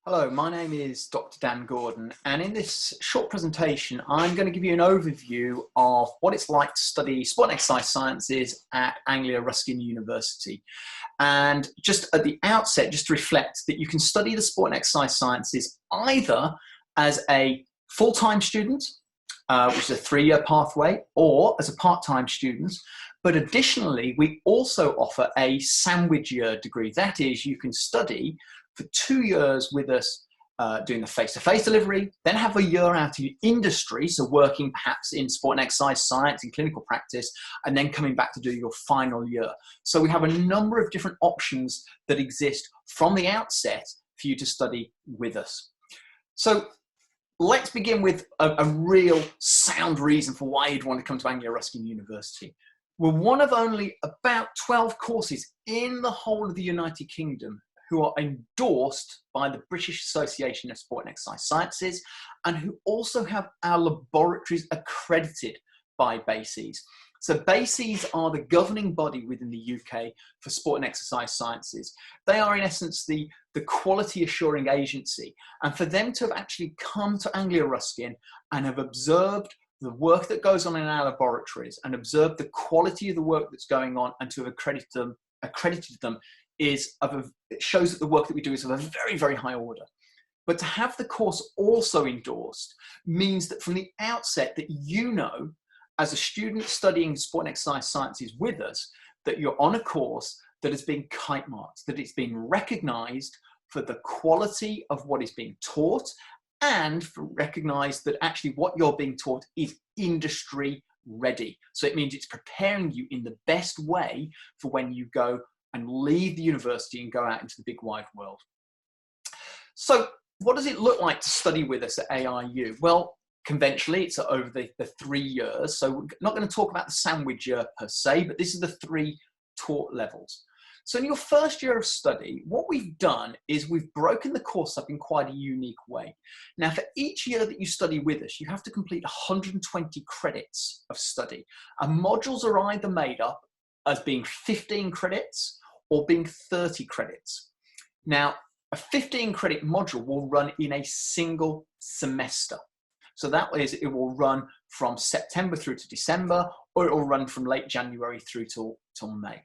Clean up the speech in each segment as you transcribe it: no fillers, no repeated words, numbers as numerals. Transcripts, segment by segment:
Hello, my name is Dr. Dan Gordon, and in this short presentation, I'm going to give you an overview of what it's like to study sport and exercise sciences at Anglia Ruskin University. And just at the outset, just to reflect that you can study the sport and exercise sciences either as a full-time student, which is a 3-year pathway, or as a part-time student. But additionally, we also offer a sandwich year degree. That is, you can study for 2 years with us doing the face-to-face delivery, then have a year out in industry, so working perhaps in sport and exercise science and clinical practice, and then coming back to do your final year. So we have a number of different options that exist from the outset for you to study with us. So let's begin with a real sound reason for why you'd want to come to Anglia Ruskin University. We're one of only about 12 courses in the whole of the United Kingdom who are endorsed by the British Association of Sport and Exercise Sciences, and who also have our laboratories accredited by BASES. So BASES are the governing body within the UK for sport and exercise sciences. They are in essence the quality assuring agency. And for them to have actually come to Anglia Ruskin and have observed the work that goes on in our laboratories and observed the quality of the work that's going on, and to have accredited them it shows that the work that we do is of a very, very high order. But to have the course also endorsed means that from the outset that you know, as a student studying sport and exercise sciences with us, that you're on a course that has been kite marked, that it's been recognized for the quality of what is being taught, and recognized that actually what you're being taught is industry ready. So it means it's preparing you in the best way for when you go and leave the university and go out into the big wide world. So what does it look like to study with us at ARU? Well, conventionally, it's over the 3 years. So we're not going to talk about the sandwich year per se, but this is the 3 taught levels. So in your first year of study, what we've done is we've broken the course up in quite a unique way. Now, for each year that you study with us, you have to complete 120 credits of study. And modules are either made up as being 15 credits or being 30 credits. Now, a 15 credit module will run in a single semester. So that is, it will run from September through to December, or it will run from late January through till May.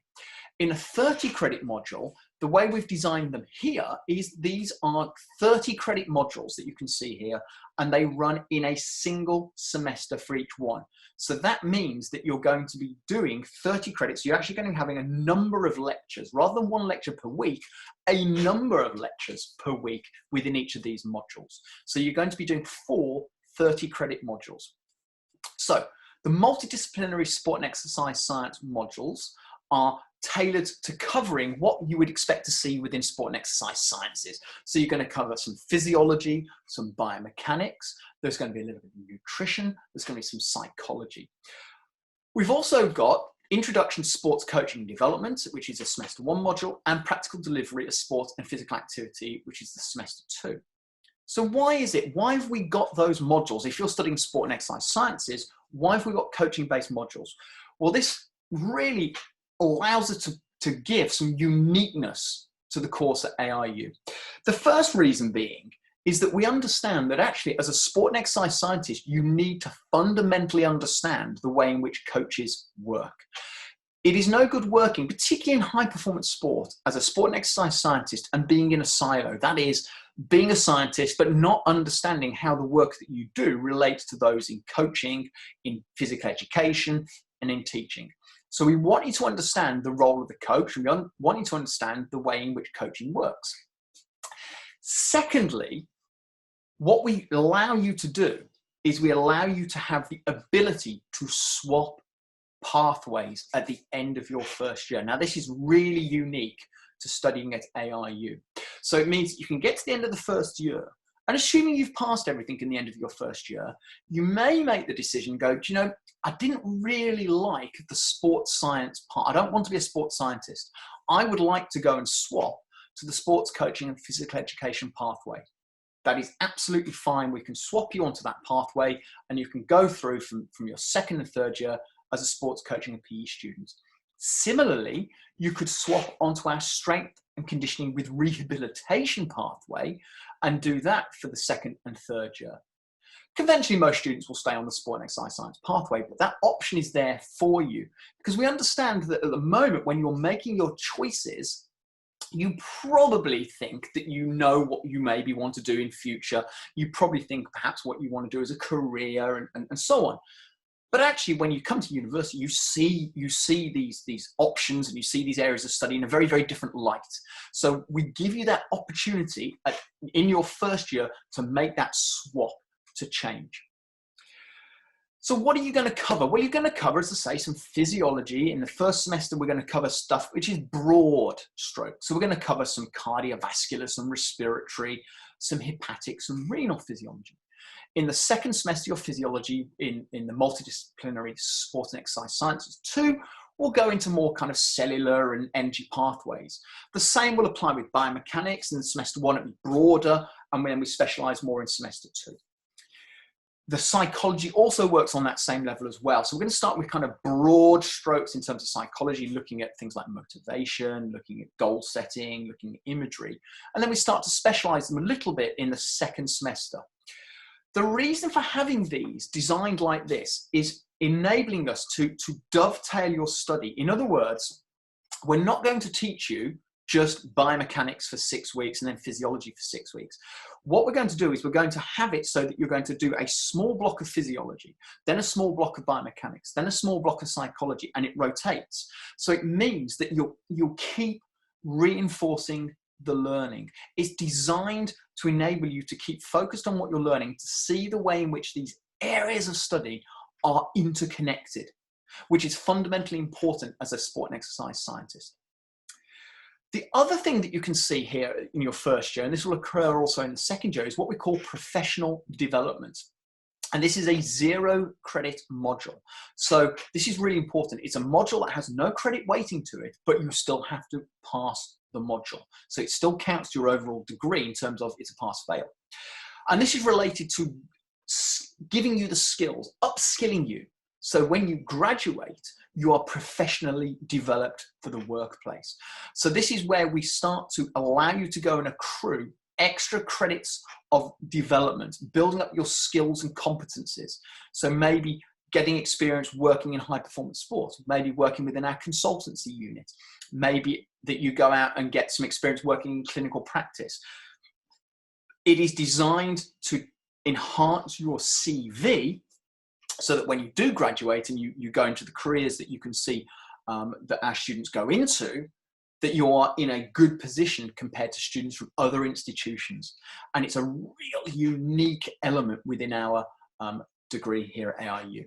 In a 30 credit module, the way we've designed them here is these are 30 credit modules that you can see here, and they run in a single semester for each one. So that means that you're going to be doing 30 credits. You're actually going to be having a number of lectures, rather than 1 lecture per week, a number of lectures per week within each of these modules. So you're going to be doing 4 30 credit modules. So the multidisciplinary sport and exercise science modules are tailored to covering what you would expect to see within sport and exercise sciences. So you're going to cover some physiology, some biomechanics, there's going to be a little bit of nutrition, there's going to be some psychology. We've also got Introduction to Sports Coaching and Development, which is a semester 1 module, and Practical Delivery of Sport and Physical Activity, which is the semester 2. So why have we got those modules? If you're studying sport and exercise sciences, why have we got coaching-based modules? Well, this really allows us to give some uniqueness to the course at ARU. The first reason being is that we understand that actually as a sport and exercise scientist, you need to fundamentally understand the way in which coaches work. It is no good working, particularly in high performance sport, as a sport and exercise scientist and being in a silo. That is, being a scientist, but not understanding how the work that you do relates to those in coaching, in physical education, and in teaching. So we want you to understand the role of the coach, and we want you to understand the way in which coaching works. Secondly, what we allow you to do is we allow you to have the ability to swap pathways at the end of your first year. Now, this is really unique to studying at ARU. So it means you can get to the end of the first year, and assuming you've passed everything in the end of your first year, you may make the decision, go, do you know, I didn't really like the sports science part. I don't want to be a sports scientist. I would like to go and swap to the sports coaching and physical education pathway. That is absolutely fine. We can swap you onto that pathway, and you can go through from your 2nd and 3rd year as a sports coaching and PE student. Similarly, you could swap onto our strength and conditioning with rehabilitation pathway and do that for the second and third year. Conventionally, most students will stay on the sport and exercise science pathway, but that option is there for you because we understand that at the moment when you're making your choices, you probably think that you know what you maybe want to do in future. You probably think perhaps what you want to do as a career and so on. But actually, when you come to university, you see these options and you see these areas of study in a very, very different light. So we give you that opportunity in your first year to make that swap, to change. So what are you going to cover? Well, you're going to cover, as I say, some physiology. In the first semester, we're going to cover stuff which is broad stroke. So we're going to cover some cardiovascular, some respiratory, some hepatic, some renal physiology. In the second semester, your physiology in the multidisciplinary sport and exercise sciences 2 will go into more kind of cellular and energy pathways. The same will apply with biomechanics. In semester 1, it'll be broader, and then we specialize more in semester 2. The psychology also works on that same level as well. So we're going to start with kind of broad strokes in terms of psychology, looking at things like motivation, looking at goal setting, looking at imagery. And then we start to specialize them a little bit in the second semester. The reason for having these designed like this is enabling us to dovetail your study. In other words, we're not going to teach you just biomechanics for 6 weeks and then physiology for 6 weeks. What we're going to do is we're going to have it so that you're going to do a small block of physiology, then a small block of biomechanics, then a small block of psychology, and it rotates. So it means that you'll keep reinforcing the learning. It's designed to enable you to keep focused on what you're learning, to see the way in which these areas of study are interconnected, which is fundamentally important as a sport and exercise scientist. The other thing that you can see here in your first year, and this will occur also in the second year, is what we call professional development. And this is a 0 credit module. So this is really important. It's a module that has no credit weighting to it, but you still have to pass the module. So it still counts to your overall degree in terms of it's a pass-fail. And this is related to giving you the skills, upskilling you. So when you graduate, you are professionally developed for the workplace. So this is where we start to allow you to go and accrue extra credits of development, building up your skills and competencies. So maybe getting experience working in high performance sports, maybe working within our consultancy unit, maybe that you go out and get some experience working in clinical practice. It is designed to enhance your CV so that when you do graduate and you go into the careers that you can see that our students go into, that you are in a good position compared to students from other institutions. And it's a real unique element within our degree here at AIU.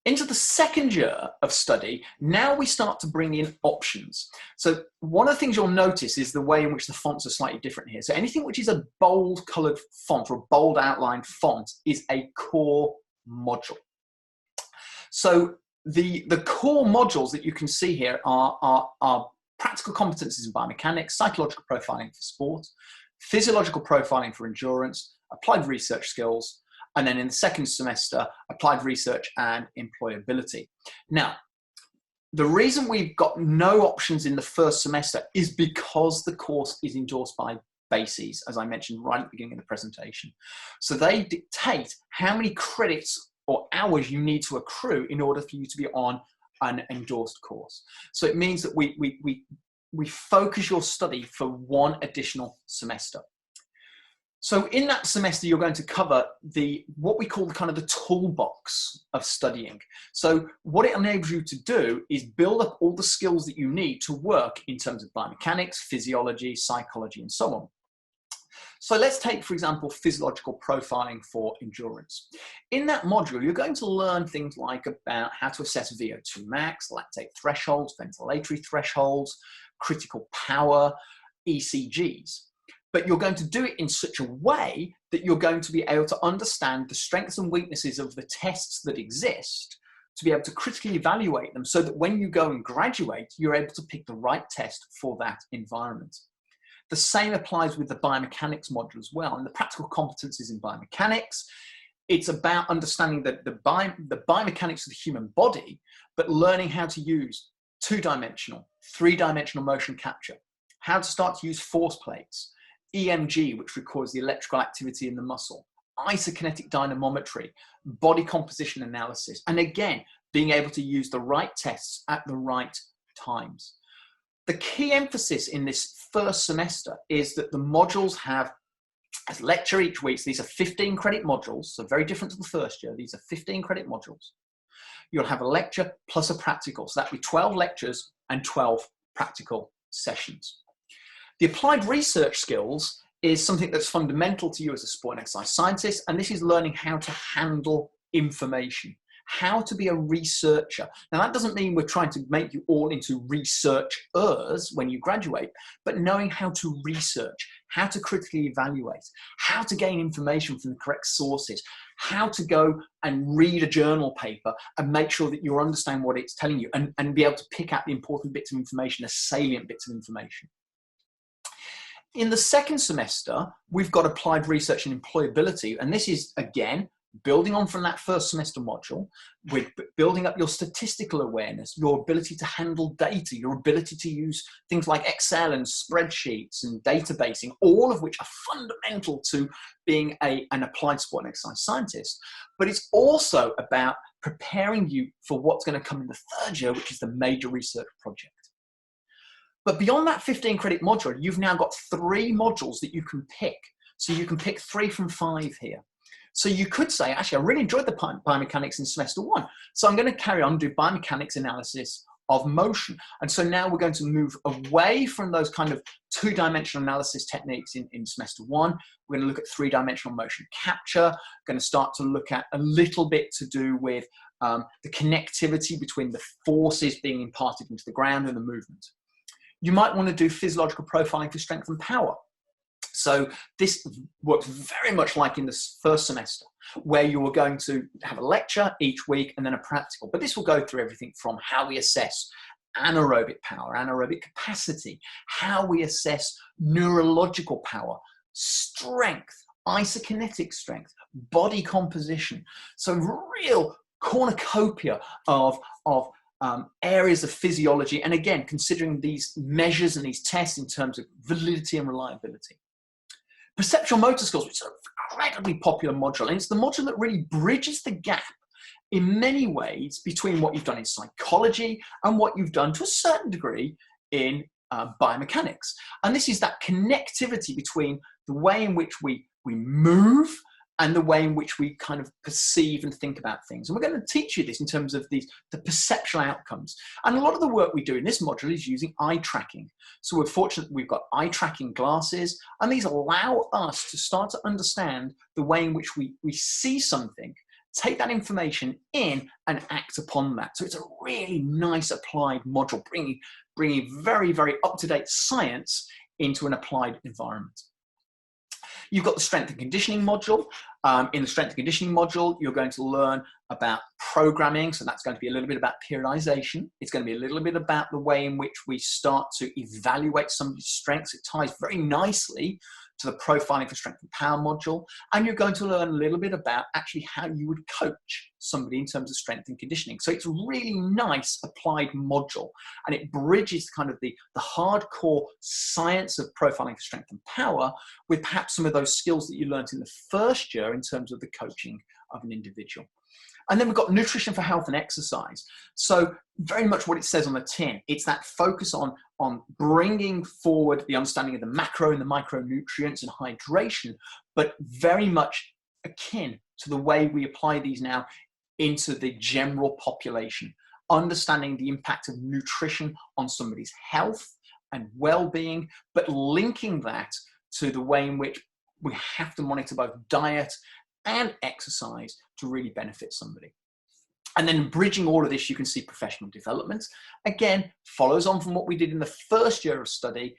Into the second year of study, now we start to bring in options. So one of the things you'll notice is the way in which the fonts are slightly different here. So anything which is a bold colored font or a bold outlined font is a core module. So the core modules that you can see here are practical competencies in biomechanics, psychological profiling for sport, physiological profiling for endurance, applied research skills, and then in the second semester, applied research and employability. Now, the reason we've got no options in the first semester is because the course is endorsed by BASES, as I mentioned right at the beginning of the presentation. So they dictate how many credits or hours you need to accrue in order for you to be on an endorsed course. So it means that we focus your study for one additional semester. So in that semester, you're going to cover what we call the toolbox of studying. So what it enables you to do is build up all the skills that you need to work in terms of biomechanics, physiology, psychology, and so on. So let's take, for example, physiological profiling for endurance. In that module, you're going to learn things like about how to assess VO2 max, lactate thresholds, ventilatory thresholds, critical power, ECGs. But you're going to do it in such a way that you're going to be able to understand the strengths and weaknesses of the tests that exist, to be able to critically evaluate them so that when you go and graduate, you're able to pick the right test for that environment. The same applies with the biomechanics module as well. And the practical competencies in biomechanics, it's about understanding the biomechanics of the human body, but learning how to use 2-dimensional, 3-dimensional motion capture, how to start to use force plates, EMG, which records the electrical activity in the muscle, isokinetic dynamometry, body composition analysis, and again, being able to use the right tests at the right times. The key emphasis in this first semester is that the modules have a lecture each week. So these are 15 credit modules, so very different to the first year. These are 15 credit modules. You'll have a lecture plus a practical. So that'll be 12 lectures and 12 practical sessions. The applied research skills is something that's fundamental to you as a sport and exercise scientist, and this is learning how to handle information, how to be a researcher. Now, that doesn't mean we're trying to make you all into researchers when you graduate, but knowing how to research, how to critically evaluate, how to gain information from the correct sources, how to go and read a journal paper and make sure that you understand what it's telling you, and be able to pick out the important bits of information, the salient bits of information. In the second semester, we've got applied research and employability, and this is, again, building on from that first semester module, with building up your statistical awareness, your ability to handle data, your ability to use things like Excel and spreadsheets and databasing, all of which are fundamental to being an applied sport and exercise scientist. But it's also about preparing you for what's going to come in the third year, which is the major research project. But beyond that 15 credit module, you've now got 3 modules that you can pick. So you can pick 3 from 5 here. So you could say, actually, I really enjoyed the biomechanics in semester 1. So I'm going to carry on and do biomechanics analysis of motion. And so now we're going to move away from those kind of 2-dimensional analysis techniques in semester 1. We're going to look at 3-dimensional motion capture. Going to start to look at a little bit to do with the connectivity between the forces being imparted into the ground and the movement. You might want to do physiological profiling for strength and power. So this works very much like in the first semester, where you are going to have a lecture each week and then a practical. But this will go through everything from how we assess anaerobic power, anaerobic capacity, how we assess neurological power, strength, isokinetic strength, body composition. So real cornucopia of areas of physiology, and again, considering these measures and these tests in terms of validity and reliability. Perceptual motor skills, which is an incredibly popular module, and it's the module that really bridges the gap in many ways between what you've done in psychology and what you've done to a certain degree in biomechanics. And this is that connectivity between the way in which we move and the way in which we kind of perceive and think about things. And we're going to teach you this in terms of the perceptual outcomes. And a lot of the work we do in this module is using eye tracking. So we're fortunate that we've got eye tracking glasses, and these allow us to start to understand the way in which we see something, take that information in and act upon that. So it's a really nice applied module, bringing very, very up-to-date science into an applied environment. You've got the strength and conditioning module. In the strength and conditioning module, you're going to learn about programming. So that's going to be a little bit about periodization. It's going to be a little bit about the way in which we start to evaluate somebody's strengths. It ties very nicely to the profiling for strength and power module. And you're going to learn a little bit about actually how you would coach somebody in terms of strength and conditioning. So it's a really nice applied module, and it bridges kind of the hardcore science of profiling for strength and power with perhaps some of those skills that you learned in the first year in terms of the coaching of an individual. And then we've got nutrition for health and exercise. So very much what it says on the tin, it's that focus on bringing forward the understanding of the macro and the micronutrients and hydration, but very much akin to the way we apply these now into the general population, understanding the impact of nutrition on somebody's health and well-being, but linking that to the way in which we have to monitor both diet and exercise to really benefit somebody. And then bridging all of this, you can see professional development. Again, follows on from what we did in the first year of study,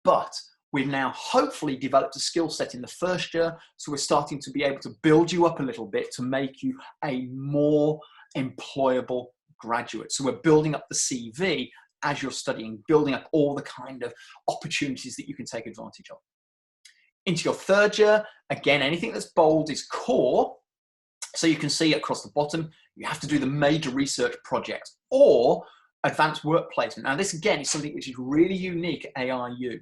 but we've now hopefully developed a skill set in the first year. So we're starting to be able to build you up a little bit to make you a more employable graduate. So we're building up the CV as you're studying, building up all the kind of opportunities that you can take advantage of. Into your third year, again, anything that's bold is core. So you can see across the bottom, you have to do the major research projects, or advanced work placement. Now, this again is something which is really unique at ARU.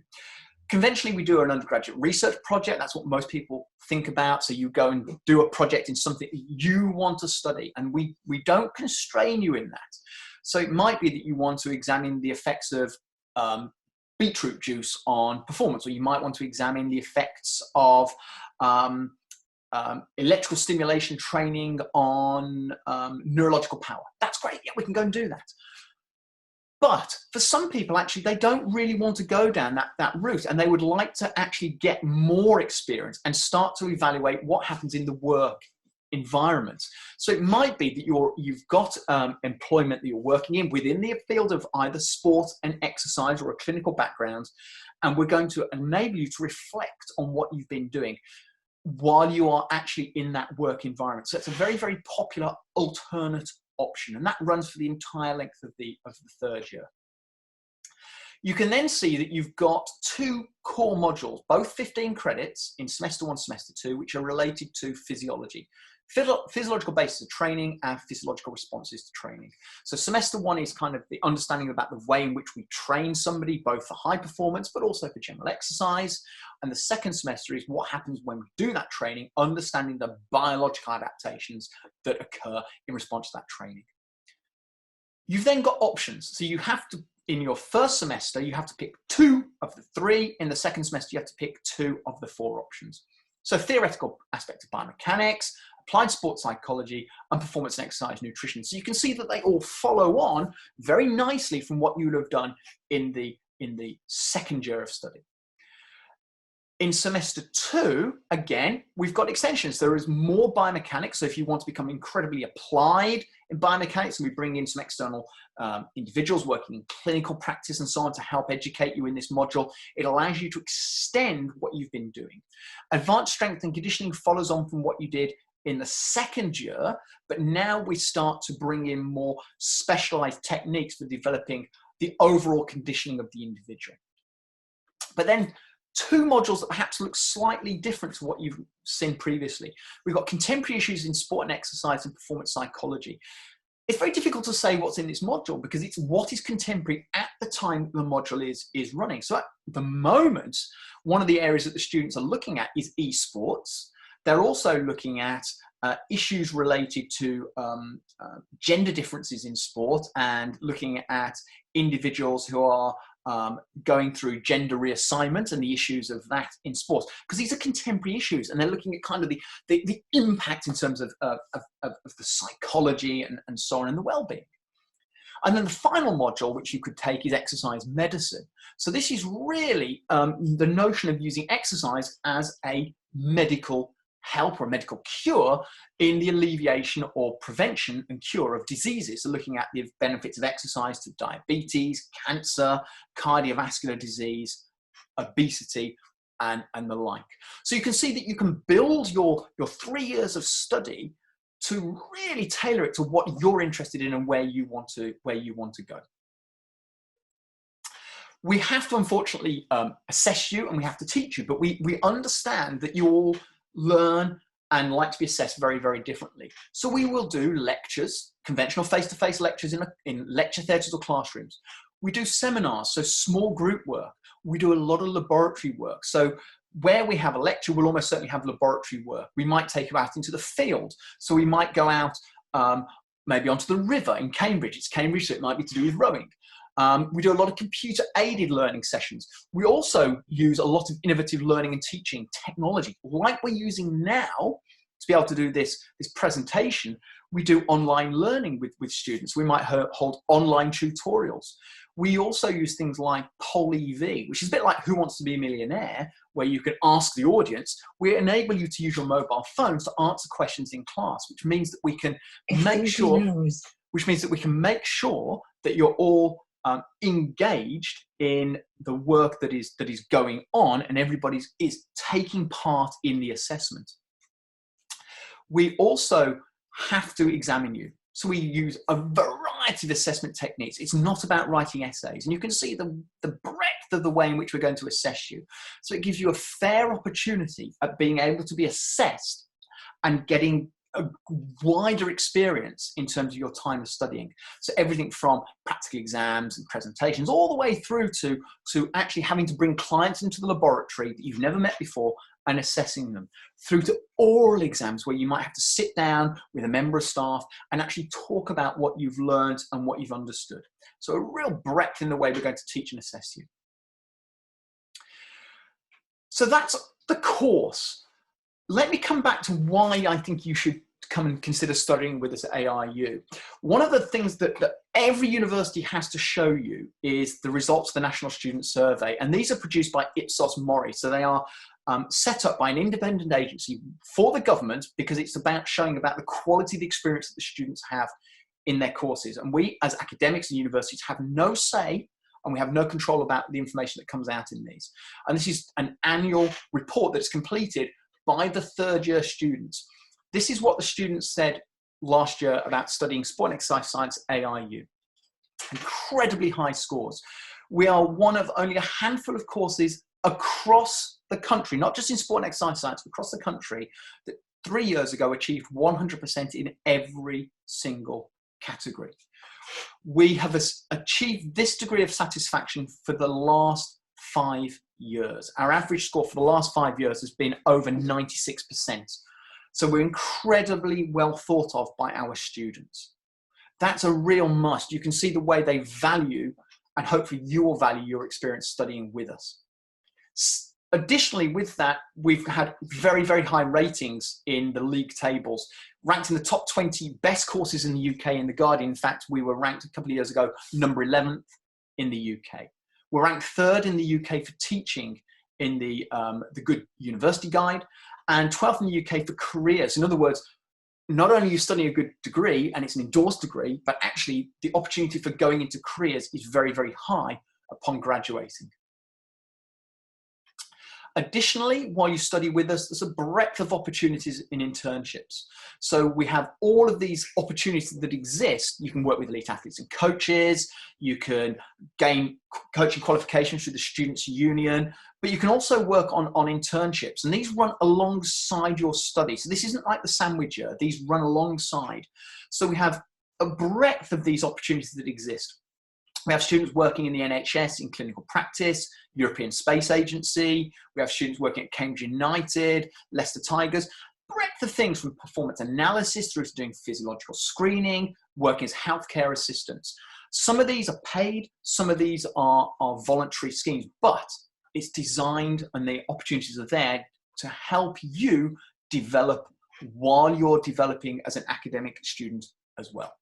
Conventionally, we do an undergraduate research project. That's what most people think about. So you go and do a project in something you want to study, and we don't constrain you in that. So it might be that you want to examine the effects of beetroot juice on performance, or you might want to examine the effects of electrical stimulation training on neurological power. That's great. Yeah, we can go and do that. But for some people, actually, they don't really want to go down that route, and they would like to actually get more experience and start to evaluate what happens in the work environment. So it might be that you've got employment that you're working in within the field of either sport and exercise or a clinical background, and we're going to enable you to reflect on what you've been doing while you are actually in that work environment. So it's a very, very popular alternate option, and that runs for the entire length of the third year. You can then see that you've got 2 core modules, both 15 credits in semester 1, semester 2, which are related to physiology. Physiological basis of training and physiological responses to training. So semester 1 is kind of the understanding about the way in which we train somebody, both for high performance, but also for general exercise. And the second semester is what happens when we do that training, understanding the biological adaptations that occur in response to that training. You've then got options. So you have to, in your first semester, you have to pick 2 of the 3. In the second semester, you have to pick 2 of the 4 options. So theoretical aspect of biomechanics, applied sports psychology, and performance and exercise nutrition. So you can see that they all follow on very nicely from what you would have done in the second year of study. In semester 2, again, we've got extensions. There is more biomechanics. So if you want to become incredibly applied in biomechanics, and we bring in some external individuals working in clinical practice and so on to help educate you in this module, it allows you to extend what you've been doing. Advanced strength and conditioning follows on from what you did in the second year, but now we start to bring in more specialized techniques for developing the overall conditioning of the individual. But then 2 modules that perhaps look slightly different to what you've seen previously. We've got contemporary issues in sport and exercise and performance psychology. It's very difficult to say what's in this module because it's what is contemporary at the time the module is running. So at the moment, one of the areas that the students are looking at is esports. They're also looking at issues related to gender differences in sport and looking at individuals who are going through gender reassignment and the issues of that in sports, because these are contemporary issues, and they're looking at kind of the impact in terms of the psychology and so on, and the well-being. And then the final module, which you could take, is exercise medicine. So this is really the notion of using exercise as a medical help or a medical cure in the alleviation or prevention and cure of diseases. So looking at the benefits of exercise to diabetes, cancer, cardiovascular disease, obesity, and the like. So you can see that you can build your 3 years of study to really tailor it to what you're interested in and where you want to go. We have to unfortunately assess you, and we have to teach you, but we understand that you all learn and like to be assessed very, very differently. So we will do lectures, conventional face-to-face lectures in lecture theatres or classrooms. We do seminars, so small group work. We do a lot of laboratory work. So where we have a lecture, we'll almost certainly have laboratory work. We might take you out into the field. So we might go out maybe onto the river in Cambridge. It's Cambridge, so it might be to do with rowing. We do a lot of computer-aided learning sessions. We also use a lot of innovative learning and teaching technology, like we're using now to be able to do this presentation. We do online learning with students. We might hold online tutorials. We also use things like PolEV, which is a bit like Who Wants to Be a Millionaire, where you can ask the audience. We enable you to use your mobile phones to answer questions in class, which means that we can make sure that you're all engaged in the work that is going on, and everybody is taking part in the assessment. We also have to examine you. So we use a variety of assessment techniques. It's not about writing essays. And you can see the breadth of the way in which we're going to assess you. So it gives you a fair opportunity at being able to be assessed and getting a wider experience in terms of your time of studying. So everything from practical exams and presentations all the way through to actually having to bring clients into the laboratory that you've never met before and assessing them, through to oral exams where you might have to sit down with a member of staff and actually talk about what you've learned and what you've understood. So a real breadth in the way we're going to teach and assess you. So that's the course. Let me come back to why I think you should come and consider studying with us at AIU. One of the things that every university has to show you is the results of the National Student Survey. And these are produced by Ipsos Mori. So they are set up by an independent agency for the government, because it's about showing about the quality of the experience that the students have in their courses. And we, as academics and universities, have no say and we have no control about the information that comes out in these. And this is an annual report that's completed by the third-year students. This is what the students said last year about studying sport and exercise science at AIU. Incredibly high scores. We are one of only a handful of courses across the country, not just in sport and exercise science, but across the country, that 3 years ago achieved 100% in every single category. We have achieved this degree of satisfaction for the last 5 years. Our average score for the last 5 years has been over 96%. So we're incredibly well thought of by our students. That's a real must. You can see the way they value, and hopefully you will value your experience studying with us. Additionally, with that, we've had very, very high ratings in the league tables, ranked in the top 20 best courses in the UK in The Guardian. In fact, we were ranked a couple of years ago, number 11th in the UK. We're ranked 3rd in the UK for teaching in the Good University Guide, and 12th in the UK for careers. In other words, not only are you studying a good degree, and it's an endorsed degree, but actually the opportunity for going into careers is very, very high upon graduating. Additionally, while you study with us, there's a breadth of opportunities in internships. So we have all of these opportunities that exist. You can work with elite athletes and coaches, you can gain coaching qualifications through the Students' Union, but you can also work on internships, and these run alongside your study. So this isn't like the sandwich year, these run alongside. So we have a breadth of these opportunities that exist. We have students working in the NHS in clinical practice, European Space Agency. We have students working at Cambridge United, Leicester Tigers. Breadth of things from performance analysis through to doing physiological screening, working as healthcare assistants. Some of these are paid, some of these are voluntary schemes, but it's designed and the opportunities are there to help you develop while you're developing as an academic student as well.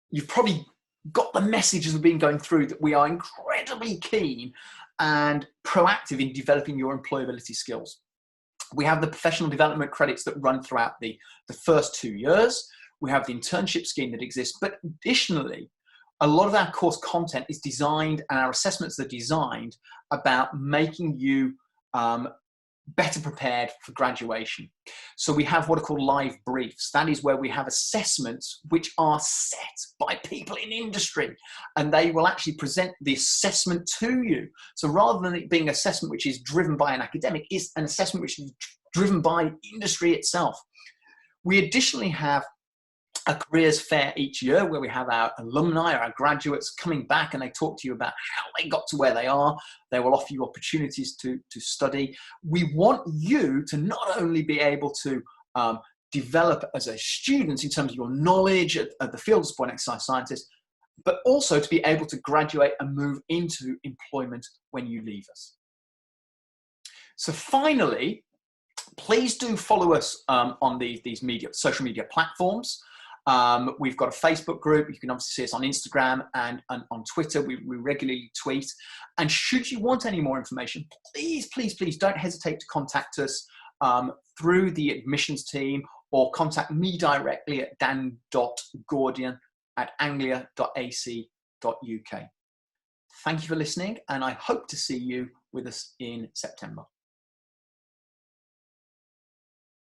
You've probably got the message as we've been going through that we are incredibly keen and proactive in developing your employability skills. We have the professional development credits that run throughout the first 2 years. We have the internship scheme that exists, but additionally, a lot of our course content is designed, and our assessments are designed about making you better prepared for graduation. So we have what are called live briefs. That is where we have assessments which are set by people in industry, and they will actually present the assessment to you. So rather than it being an assessment which is driven by an academic, it's an assessment which is driven by industry itself. We additionally have a careers fair each year where we have our alumni or our graduates coming back, and they talk to you about how they got to where they are. They will offer you opportunities to study. We want you to not only be able to develop as a student in terms of your knowledge of the field of sport and exercise sciences, but also to be able to graduate and move into employment when you leave us. So finally, please do follow us on these social media platforms. We've got a Facebook group. You can obviously see us on Instagram and on Twitter. We regularly tweet. And should you want any more information, please, please, please don't hesitate to contact us through the admissions team, or contact me directly at dan.gordian@anglia.ac.uk. Thank you for listening, and I hope to see you with us in September.